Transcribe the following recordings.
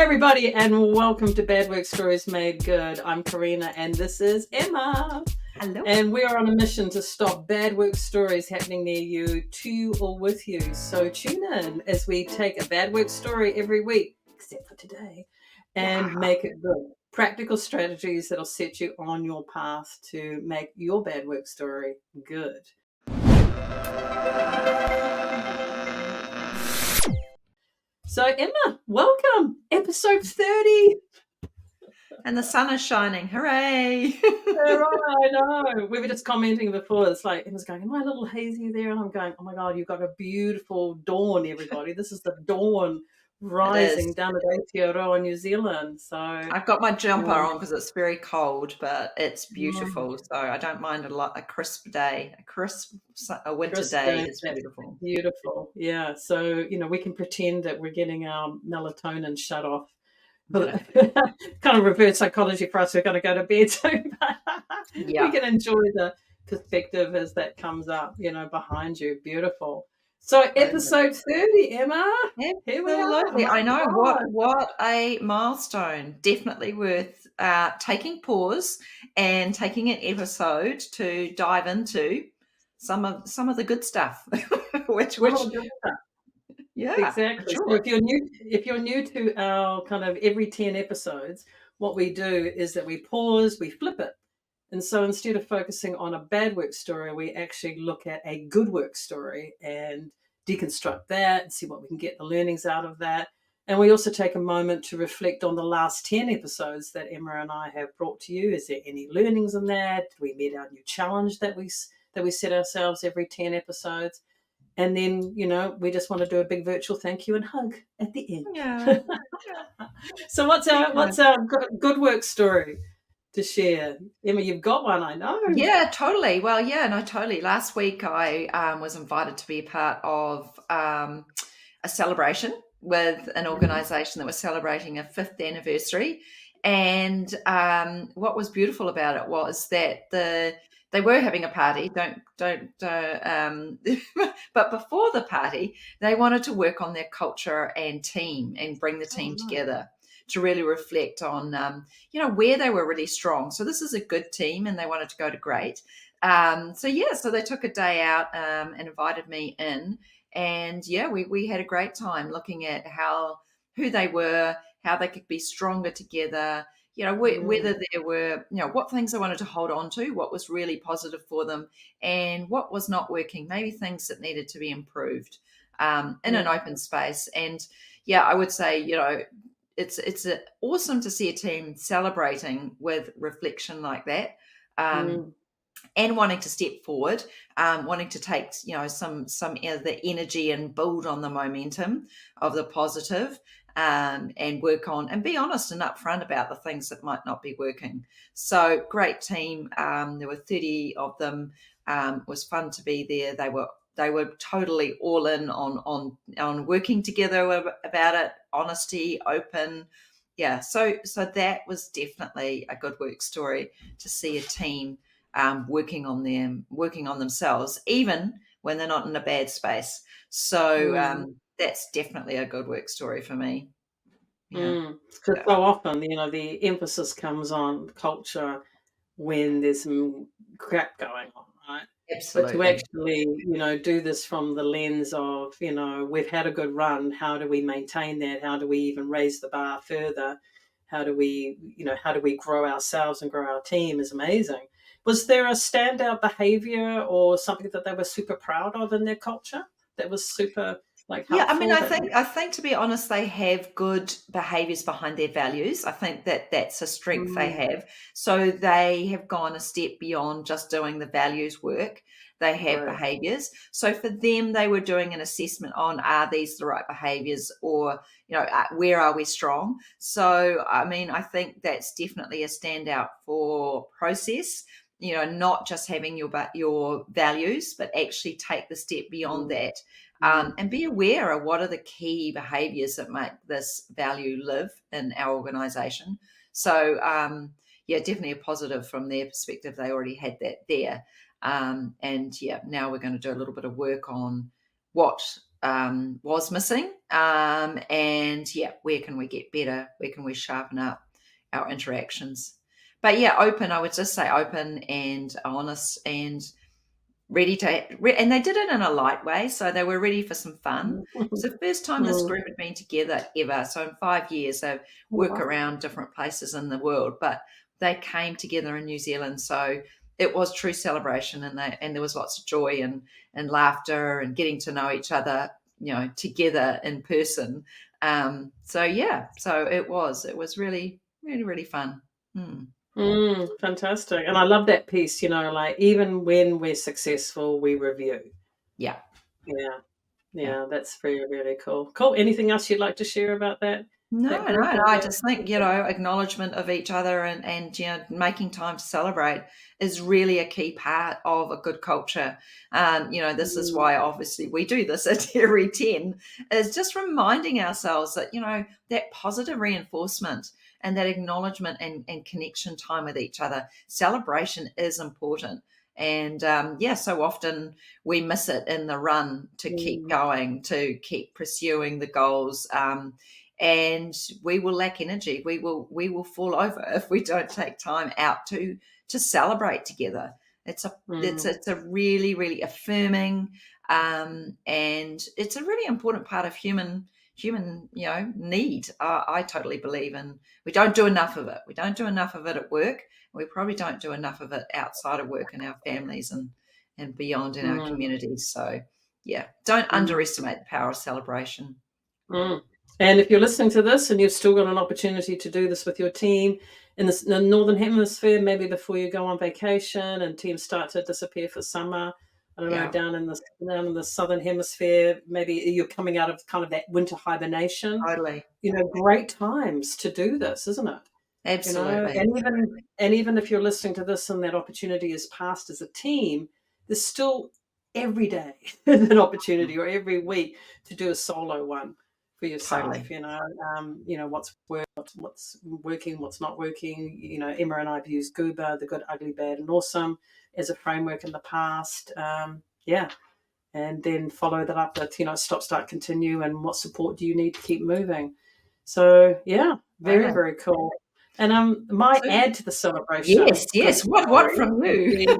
everybody, and welcome to Bad Work Stories Made Good. I'm Corina, and this is Emma. Hello. And we are on a mission to stop bad work stories happening near you, to or with you. So tune in as we take a bad work story every week, except for today, and make it good. Practical strategies that'll set you on your path to make your bad work story good. So, Emma, welcome. Episode 30. And the sun is shining. Hooray. I know. We were just commenting before. It's like, it was going, am I a little hazy there? And I'm going, oh my God, you've got a beautiful dawn, everybody. This is the dawn rising down at Aotearoa, New Zealand. So I've got my jumper on because it's very cold, but it's beautiful. So I don't mind a crisp day. A winter day is beautiful. Beautiful. Yeah. So, we can pretend that we're getting our melatonin shut off. Kind of reverse psychology for us. We're going to go to bed soon. We can enjoy the perspective as that comes up, behind you. Beautiful. So episode 30, Emma. Here we are. I know. What a milestone. Definitely worth taking pause and taking an episode to dive into some of the good stuff. which Yeah, exactly. Sure. So if you're new to our kind of every 10 episodes, what we do is that we pause, we flip it. And so instead of focusing on a bad work story, we actually look at a good work story and deconstruct that and see what we can get the learnings out of that. And we also take a moment to reflect on the last 10 episodes that Emma and I have brought to you. Is there any learnings in that? We met our new challenge that we set ourselves every 10 episodes. And then, we just want to do a big virtual thank you and hug at the end. Yeah. So what's our good work story to share? Emma, you've got one, I know. Yeah, totally. Well, yeah, no, totally. Last week I was invited to be a part of a celebration with an organisation that was celebrating a 5th anniversary. And what was beautiful about it was that they were having a party. But before the party, they wanted to work on their culture and team and bring the team together to really reflect on, where they were really strong. So this is a good team, and they wanted to go to great. So they took a day out and invited me in, and we had a great time looking at who they were, how they could be stronger together. Whether there were, what things they wanted to hold on to, what was really positive for them, and what was not working, maybe things that needed to be improved in an open space. And I would say, it's awesome to see a team celebrating with reflection like that, and wanting to step forward, wanting to take, some of the energy and build on the momentum of the positive. And work on and be honest and upfront about the things that might not be working. So great team. There were 30 of them. It was fun to be there. They were totally all in on working together about it. Honesty, open. Yeah. So that was definitely a good work story to see a team working on themselves, even when they're not in a bad space. So that's definitely a good work story for me. Because so often, the emphasis comes on culture when there's some crap going on, right? Absolutely. But to actually, do this from the lens of, we've had a good run. How do we maintain that? How do we even raise the bar further? How do we grow ourselves and grow our team is amazing. Was there a standout behavior or something that they were super proud of in their culture that was super helpful? I think to be honest, they have good behaviors behind their values. I think that's a strength they have. So they have gone a step beyond just doing the values work. They have behaviors. So for them, they were doing an assessment on, are these the right behaviors, or, where are we strong? So, I think that's definitely a standout for process. Not just having your values, but actually take the step beyond that. And be aware of what are the key behaviors that make this value live in our organization. So, definitely a positive from their perspective. They already had that there. Now we're going to do a little bit of work on what was missing. And yeah, where can we get better? Where can we sharpen up our interactions? But yeah, open, I would just say open and honest and ready to, and they did it in a light way. So they were ready for some fun. It's the first time this Mm. group had been together ever. So in 5 years, they've Oh, worked wow. around different places in the world, but they came together in New Zealand. So it was true celebration, and there was lots of joy and laughter and getting to know each other, together in person. So yeah, so it was really, really, really fun. Hmm. Fantastic. And I love that piece, like even when we're successful, we review. Yeah. Yeah. Yeah. Yeah, that's really, really cool. Cool. Anything else you'd like to share about that No, no, group no, or I that? just think, acknowledgement of each other and making time to celebrate is really a key part of a good culture. This is Mm, why obviously we do this at every 10, is just reminding ourselves that, that positive reinforcement and that acknowledgement and connection time with each other. Celebration is important. And yeah, so often we miss it in the run to keep mm, going, to keep pursuing the goals. And we will lack energy. We will fall over if we don't take time out to celebrate together. It's a it's mm, it's a really, really affirming, and it's a really important part of human need. I totally believe in. We don't do enough of it. We don't do enough of it at work. We probably don't do enough of it outside of work in our families and beyond in our mm, communities. So yeah, don't mm, underestimate the power of celebration. mm. And if you're listening to this and you've still got an opportunity to do this with your team in the Northern Hemisphere, maybe before you go on vacation and teams start to disappear for summer, I don't know, Yeah, down in the Southern Hemisphere, maybe you're coming out of kind of that winter hibernation, totally. great times to do this, isn't it? Absolutely. And even if you're listening to this and that opportunity is passed as a team, there's still every day an opportunity or every week to do a solo one for yourself. Totally. What's working, what's not working. Emma and I've used Gooba, the good, ugly, bad, and awesome as a framework in the past. Yeah. And then follow that up with, stop, start, continue, and what support do you need to keep moving? So yeah, very, Totally. very cool. And my So add to the celebration, yes, good yes. What story from would you?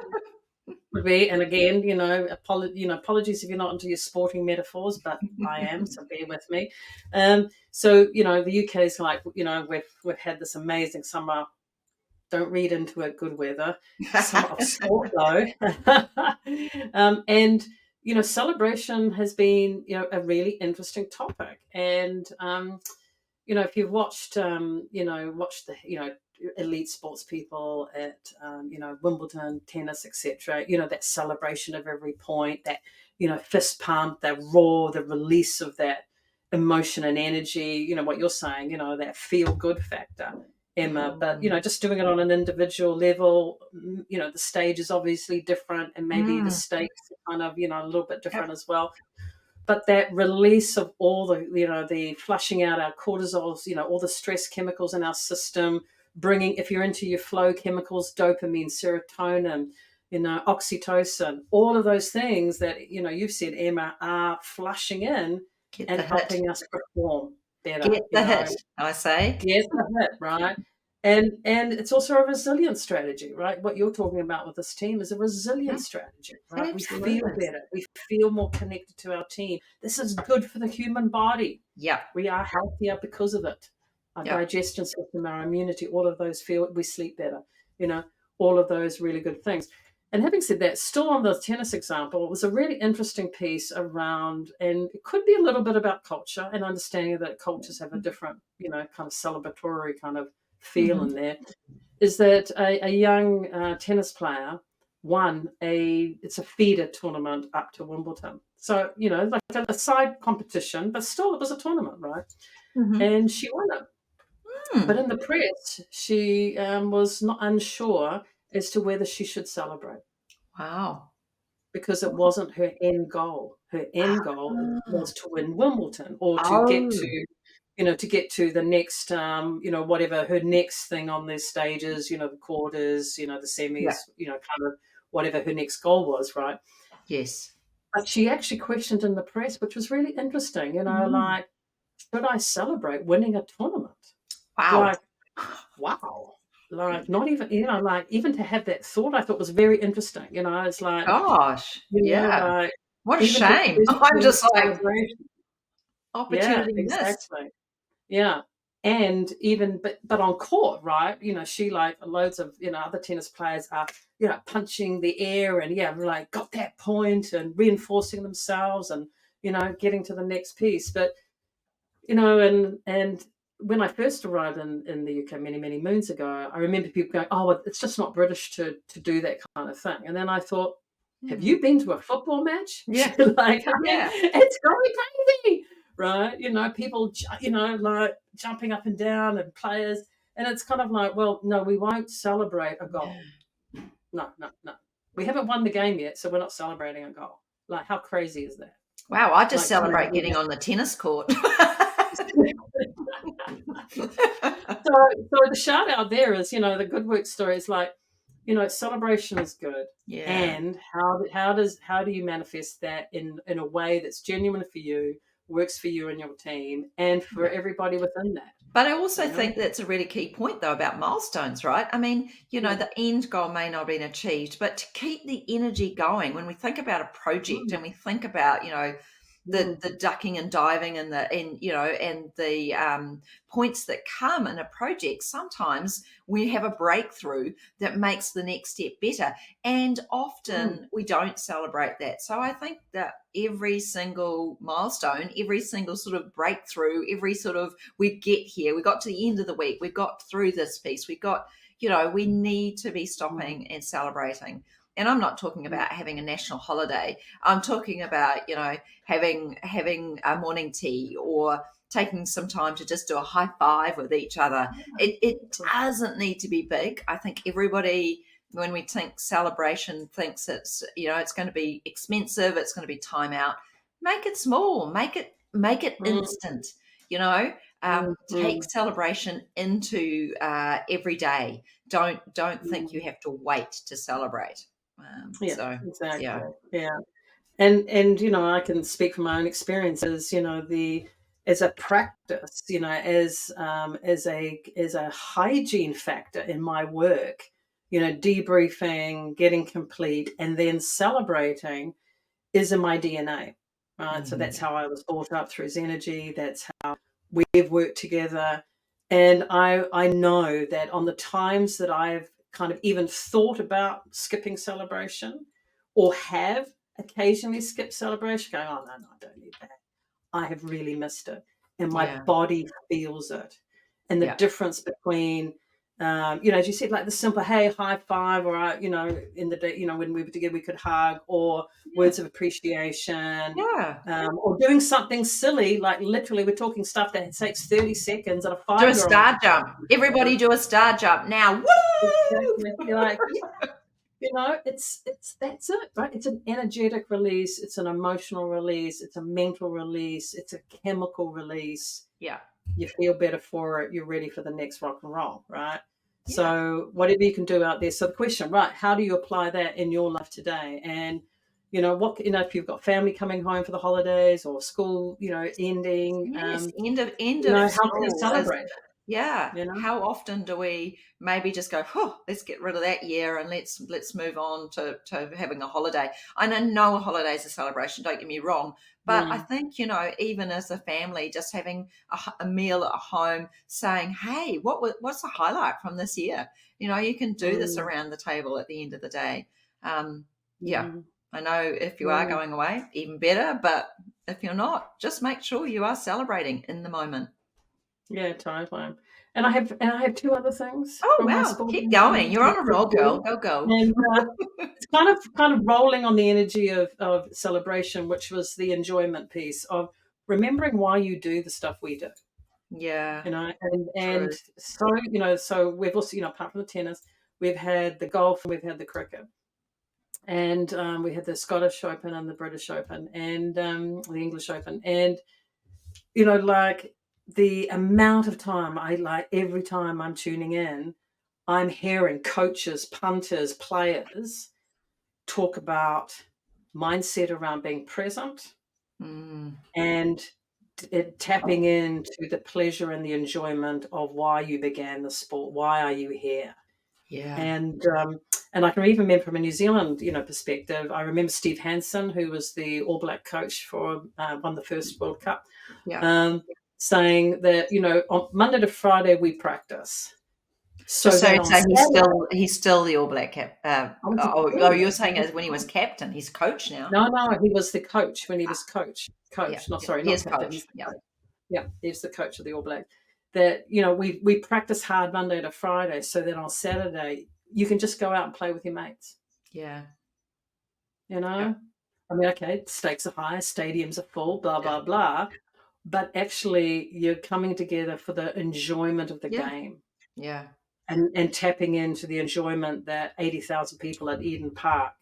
be, and again, apologies if you're not into your sporting metaphors, but I am, so bear with me. So the UK is like, we've had this amazing summer. Don't read into it. Good weather, summer of sport though, and celebration has been a really interesting topic, and if you've watched the elite sports people at Wimbledon, tennis, etc. That celebration of every point, that fist pump, that roar, the release of that emotion and energy. What you're saying, that feel good factor, Emma. But Mm, just doing it on an individual level, the stage is obviously different, and maybe the mm. stakes are kind of a little bit different Yep, as well. But that release of all the flushing out our cortisols, all the stress chemicals in our system, bringing, if you're into your flow chemicals, dopamine, serotonin, oxytocin, all of those things that you've said, Emma, are flushing in get and the hit. helping us perform better. Get the hit, I say. Get the hit, right? And it's also a resilience strategy, right? What you're talking about with this team is a Yeah, resilience strategy, right? We feel absolutely. better. We feel more connected to our team. This is good for the human body. Yep, We are healthier because of it. Our yep. digestion system, our immunity, all of those we sleep better, you know, all of those really good things. And having said that, still on the tennis example, it was a really interesting piece around, and it could be a little bit about culture and understanding that cultures have a different, kind of celebratory kind of feel Mhm. in there. Is that a young tennis player won it's a feeder tournament up to Wimbledon. So, like a side competition, but still it was a tournament, right? Mhm. And she won it. But Mm. in the press, she was not unsure as to whether she should celebrate Wow. because it wasn't her end goal. Her end goal Ah. was to win Wimbledon or to get Oh, to the next, whatever her next thing on these stages, the quarters, the yeah. semis, kind of whatever her next goal was, right? Yes. But she actually questioned in the press, which was really interesting, like, should I celebrate winning a tournament? Wow. Like, wow. Like, not even, like, even to have that thought, I thought was very interesting. It's like, Gosh. Yeah. like, What a even to shame. I'm question just like, celebration. Yeah, opportunity missed. exactly. Yeah. And even, but on court, right? She, like loads of, other tennis players are, punching the air and, like got that point and reinforcing themselves and, getting to the next piece. But, and when I first arrived in the UK many, many moons ago, I remember people going, oh, well, it's just not British to do that kind of thing. And then I thought, have you been to a football match? Yeah. Like, Yeah. it's going crazy, right? People, like jumping up and down and players. And it's kind of like, well, no, we won't celebrate a goal. No, no, no. We haven't won the game yet, so we're not celebrating a goal. Like, how crazy is that? Wow, I just Like, come on, celebrate getting on the tennis court. So the shout out there is, the good work story is like, celebration is good. Yeah. And how do you manifest that in a way that's genuine for you, works for you and your team, and for everybody within that? But I also think that's a really key point, though, about milestones, right? I mean, the end goal may not have been achieved, but to keep the energy going, when we think about a project and we think about, the ducking and diving and the points that come in a project, sometimes we have a breakthrough that makes the next step better, and often we don't celebrate that. So I think that every single milestone, every single sort of breakthrough, every sort of, we get here, we got to the end of the week, we got through this piece, we got, we need to be stopping and celebrating. And I'm not talking about having a national holiday. I'm talking about, having a morning tea or taking some time to just do a high five with each other. It doesn't need to be big. I think everybody, when we think celebration, thinks it's, it's going to be expensive, it's going to be time out. Make it small, make it instant, take celebration into every day. Don't think you have to wait to celebrate. Exactly. Yeah. And I can speak from my own experiences, as a practice, as a hygiene factor in my work, debriefing, getting complete, and then celebrating is in my DNA. Right. So that's how I was brought up through Zenergy. That's how we've worked together. And I know that on the times that I've kind of even thought about skipping celebration or have occasionally skipped celebration, going, oh, no, I don't need that. I have really missed it. And my body feels it. And the difference between, as you said, like the simple, hey, high five, or, in the day, when we were together, we could hug, or words of appreciation, or doing something silly, like literally we're talking stuff that takes 30 seconds at a 5-year-old. Do a star jump. Everybody do a star jump now. Woo! You're like, it's that's it, right? It's an energetic release, it's an emotional release, it's a mental release, it's a chemical release. Yeah. You feel better for it, you're ready for the next rock and roll, right? Yeah. So whatever you can do out there. So the question, right, how do you apply that in your life today? And if you've got family coming home for the holidays or school, ending. Yes, end of how can you celebrate it? Yeah. How often do we maybe just go, let's get rid of that year and let's move on to having a holiday. I know a holiday is a celebration, don't get me wrong, but I think, even as a family, just having a meal at home, saying, hey, what's the highlight from this year? You can do this around the table at the end of the day. I know if you are going away, even better, but if you're not, just make sure you are celebrating in the moment. Yeah, totally. And I have two other things. Oh wow! Keep going. You're on a roll, girl. Go. And it's kind of rolling on the energy of celebration, which was the enjoyment piece of remembering why you do the stuff we do. Yeah. And so we've also, apart from the tennis, we've had the golf and we've had the cricket. And we had the Scottish Open and the British Open and the English Open. And, like the amount of time every time I'm tuning in, I'm hearing coaches, punters, players talk about mindset around being present Mm. and tapping into the pleasure and the enjoyment of why you began the sport. Why are you here? Yeah. And I can even remember from a New Zealand, perspective. I remember Steve Hansen, who was the All Black coach for won the first World Cup, saying that on Monday to Friday we practice. So Just so that on Saturday, he's still the All Black cap. You're saying as when he was captain, he's coach now. No, he was the coach when he was coach. Yeah. Not He not is captain. coach. He's the Yeah. coach. Yeah, he's the coach of the All Blacks. That we practice hard Monday to Friday, so that on Saturday you can just go out and play with your mates. Yeah. I mean, okay, stakes are high, stadiums are full, blah blah blah, but actually you're coming together for the enjoyment of the game. Yeah. And tapping into the enjoyment that 80,000 people at Eden Park,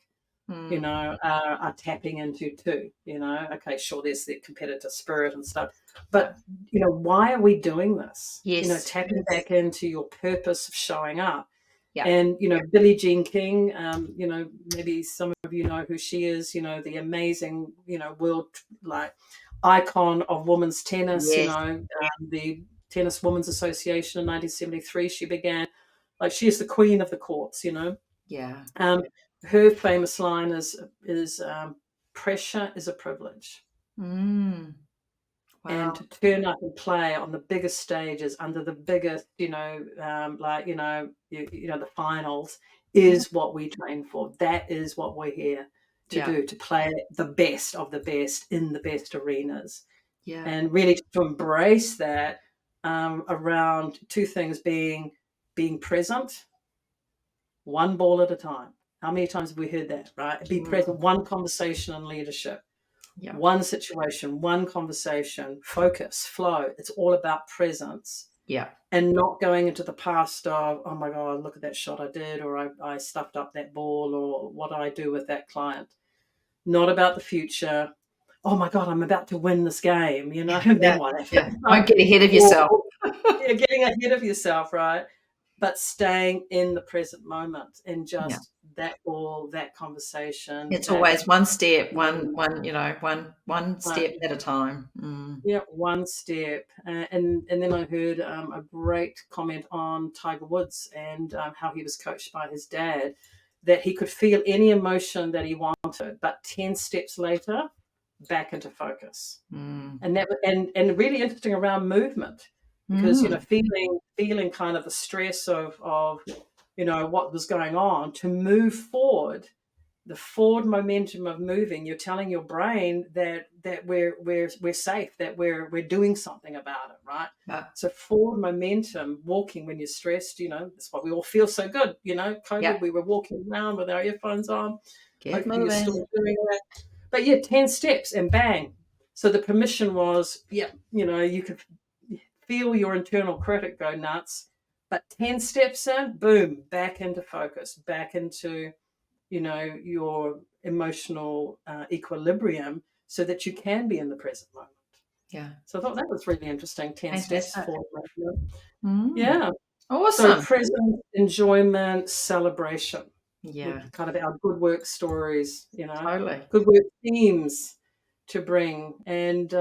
are tapping into too. Okay, sure, there's the competitive spirit and stuff, but why are we doing this? Yes. Tapping back into your purpose of showing up. Yeah. And Billie Jean King, maybe some of you know who she is. The amazing, world icon of women's tennis. Yes. The Tennis Women's Association in 1973. She began, she is the queen of the courts. Yeah. Her famous line is pressure is a privilege. Wow. And to turn up and play on the biggest stages under the biggest, the finals is what we train for. That is what we're here to do, to play the best of the best in the best arenas. Yeah. And really to embrace that around two things: being present, one ball at a time. How many times have we heard that, right? Be present, one conversation on leadership. Yeah. One situation, one conversation, focus, flow. It's all about presence. Yeah. And not going into the past of, oh my God, look at that shot I did, or I stuffed up that ball, or what do I do with that client? Not about the future. Oh my God, I'm about to win this game, and then what? Don't get ahead of yourself. Getting ahead of yourself, right? But staying in the present moment and just that ball, that conversation. It's always one step, one step at a time. Yeah, one step. And then I heard a great comment on Tiger Woods and how he was coached by his dad, that he could feel any emotion that he wanted, but 10 steps later, back into focus. And that and really interesting around movement. Because feeling kind of the stress of what was going on, to move forward, the forward momentum of moving, you're telling your brain that we're safe, that we're doing something about it, right? Yeah. So forward momentum, walking when you're stressed, that's why we all feel so good. COVID, we were walking around with our earphones on. Hopefully you're still doing that. But 10 steps and bang. So the permission was, you could feel your internal critic go nuts, but 10 steps in, boom, back into focus, back into, your emotional equilibrium, so that you can be in the present moment. Yeah. So I thought that was really interesting. 10 steps forward. Yeah. Awesome. So present, enjoyment, celebration. Yeah. Kind of our good work stories, Totally. Good work themes to bring. And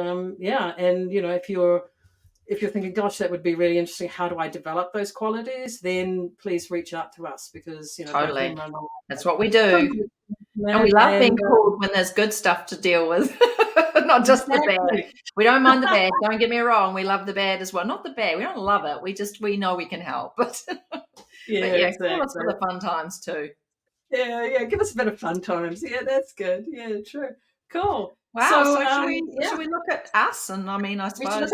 if you're thinking, gosh, that would be really interesting, how do I develop those qualities? Then please reach out to us, because totally, that's what we do. And we love being called when there's good stuff to deal with, not just the bad. We don't mind the bad. Don't get me wrong. We love the bad as well. Not the bad. We don't love it. We know we can help. But exactly. Call us for the fun times too. Yeah. Give us a bit of fun times. Yeah, that's good. Yeah, true. Cool. Wow. So should we look at us? And I mean, I suppose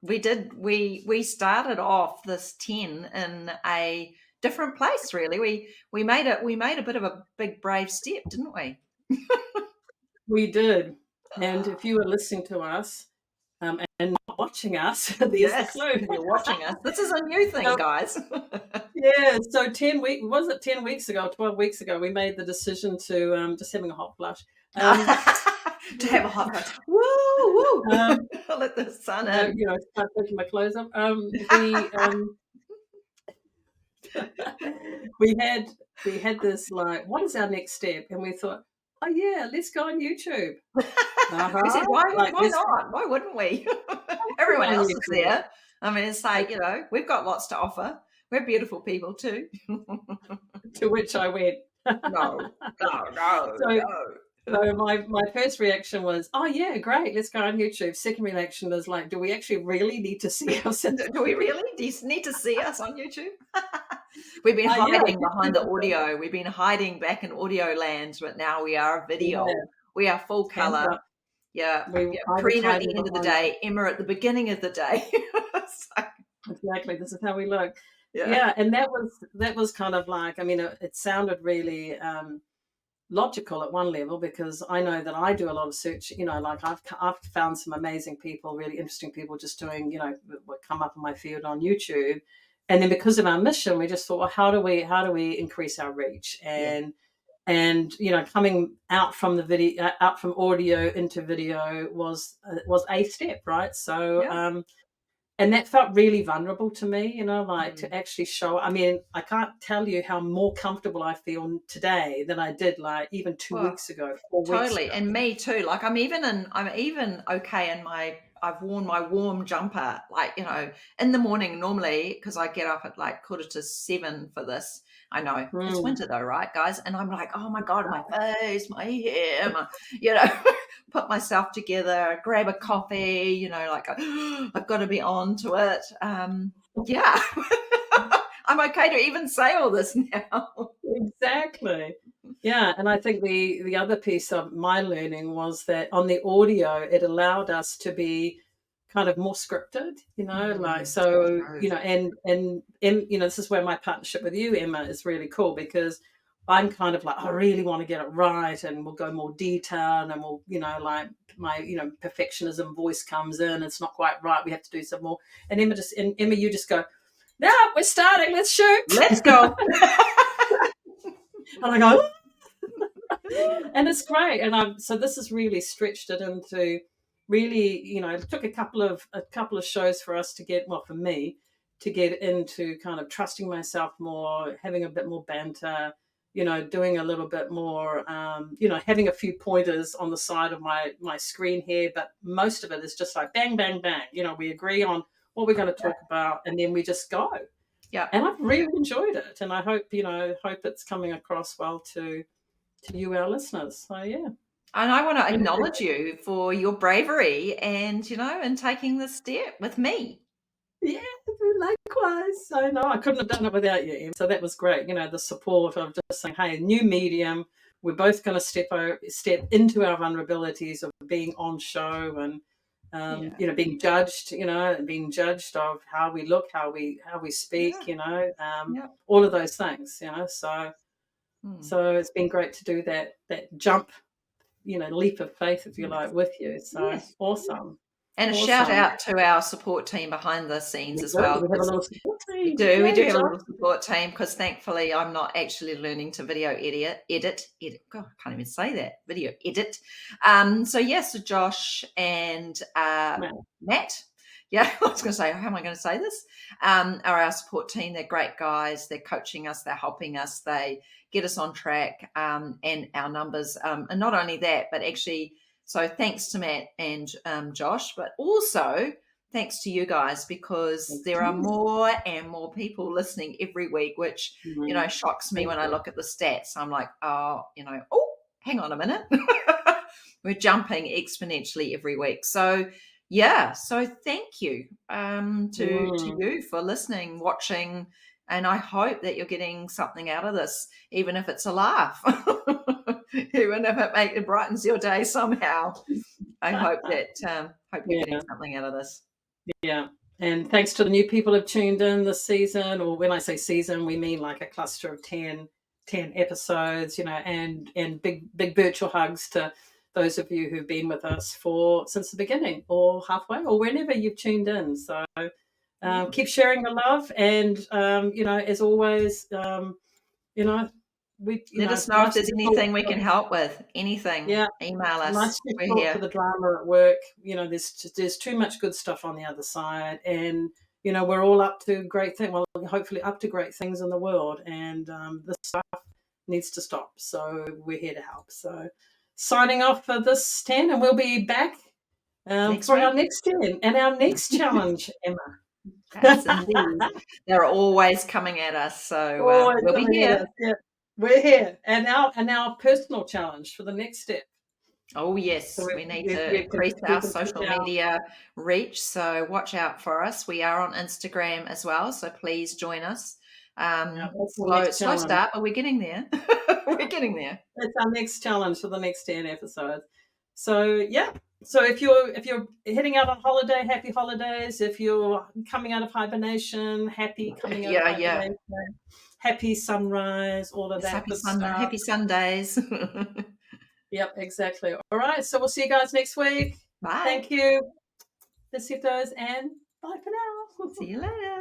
we started off this 10 in a different place, really. We made a bit of a big brave step, didn't we? We did. And if you were listening to us and not watching us, there's the clue. You're watching us. This is a new thing, guys. Yeah. So 10 weeks ago, 12 weeks ago, we made the decision to just having a hot flush. To have a hot flush. Woo! Let the sun in. Start taking my clothes up. We had this, what is our next step? And we thought, oh yeah, let's go on YouTube. We said, why not? Why wouldn't we? Everyone else is there. I mean, it's like, we've got lots to offer. We're beautiful people too. To which I went, no. So my first reaction was, oh yeah, great, let's go on YouTube. Second reaction was like, do we actually really need to see ourselves? Do we really need to see us on YouTube? We've been hiding behind the audio. We've been hiding back in audio land, but now we are video. Yeah. We are full color. Yeah. Corina at the end of the day, Emma at the beginning of the day. Exactly. This is how we look. Yeah. And that was kind of like, I mean, it sounded really logical at one level, because I know that I do a lot of search, like I've found some amazing people, really interesting people just doing, what come up in my field on YouTube. And then because of our mission, we just thought, well, how do we increase our reach? And coming out from the video, out from audio into video was a step, right? So and that felt really vulnerable to me, to actually show. I mean, I can't tell you how more comfortable I feel today than I did like even 2 weeks ago, 4 weeks ago. Totally, and me too. Like I'm even okay in I've worn my warm jumper, like, in the morning normally, because I get up at like 6:45 for this. I know it's winter though, right, guys? And I'm like, oh my God, my face, my hair, put myself together, grab a coffee, like I've got to be on to it. Yeah. I'm okay to even say all this now. Exactly. Yeah, and I think the other piece of my learning was that on the audio, it allowed us to be kind of more scripted, like, so, and this is where my partnership with you, Emma, is really cool, because I'm kind of like, I really want to get it right, and we'll go more detailed, and we'll, like my, perfectionism voice comes in, it's not quite right, we have to do some more. And Emma, you just go, no, we're starting, let's shoot. Let's go. And I go, and it's great. And so this has really stretched it into really, it took a couple of shows for us to get, for me, to get into kind of trusting myself more, having a bit more banter, doing a little bit more, having a few pointers on the side of my screen here. But most of it is just like bang, bang, bang. We agree on what we're going to talk about, and then we just go. Yeah. And I've really enjoyed it. And I hope, hope it's coming across well to you, our listeners. So, yeah. And I want to acknowledge you for your bravery and, and taking the step with me. Yeah, likewise. So, no, I couldn't have done it without you, Em. So that was great. The support of just saying, hey, new medium. We're both going to step into our vulnerabilities of being on show and, being judged, and being judged of how we look, how we speak, all of those things, So it's been great to do that jump, leap of faith, if you like, with you. So awesome. And a shout out to our support team behind the scenes as well. We have a little support team. We do have a little support team, because thankfully I'm not actually learning to video edit. God, I can't even say that. Video edit. So Josh and Matt. Yeah, I was going to say, how am I going to say this? Are our support team. They're great guys. They're coaching us. They're helping us. They get us on track, and our numbers. And not only that, but actually, so thanks to Matt and Josh, but also thanks to you guys, because there are more and more people listening every week, which, shocks me when I look at the stats. I'm like, hang on a minute. We're jumping exponentially every week. So, so thank you to you for listening, watching, and I hope that you're getting something out of this, even if it's a laugh. Even if it brightens your day somehow. I hope that you're getting something out of this. Yeah. And thanks to the new people who've tuned in this season, or when I say season, we mean like a cluster of 10 episodes, and big virtual hugs to those of you who've been with us since the beginning, or halfway, or whenever you've tuned in. So keep sharing the love, and as always, let us know if there's anything we can help with. Anything, email us. Nice to talk for the drama at work. There's too much good stuff on the other side, and we're all up to great things. Well, hopefully up to great things in the world, and this stuff needs to stop. So we're here to help. So signing off for this 10, and we'll be back for our next 10 and our next challenge, Emma. Yes, indeed. They're always coming at us, so we'll be here. Yeah. We're here, and our personal challenge for the next step. Oh yes, so we need to increase our social media reach. So watch out for us. We are on Instagram as well, so please join us. Slow start, but we're getting there. We're getting there. That's our next challenge for the next 10 episodes. So yeah. So if you're heading out on holiday, happy holidays. If you're coming out of hibernation, happy coming out of hibernation. Happy sunrise, all of that good stuff. Happy Sundays. Yep, exactly. All right. So we'll see you guys next week. Bye. Thank you. Besitos and bye for now. See you later.